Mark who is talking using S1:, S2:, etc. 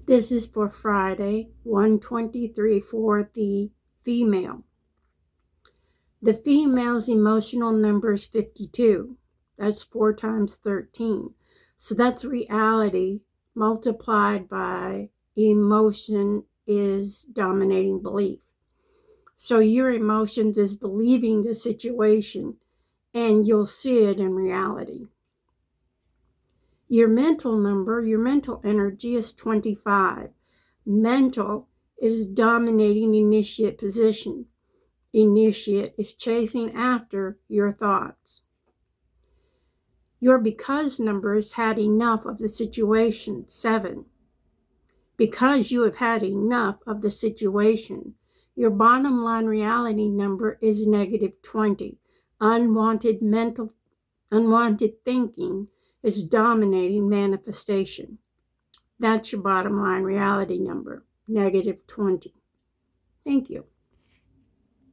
S1: This is for Friday, 123 for the female. The female's emotional number is 52. That's 4 times 13. So that's reality multiplied by emotion is dominating belief. So your emotions is believing the situation, and you'll see it in reality. Your mental number, your mental energy is 25. Mental is dominating initiate position. Initiate is chasing after your thoughts. Your because number has had enough of the situation, 7. Because you have had enough of the situation, your bottom line reality number is negative 20. Unwanted thinking is dominating manifestation. That's your bottom line reality number, negative 20. Thank you.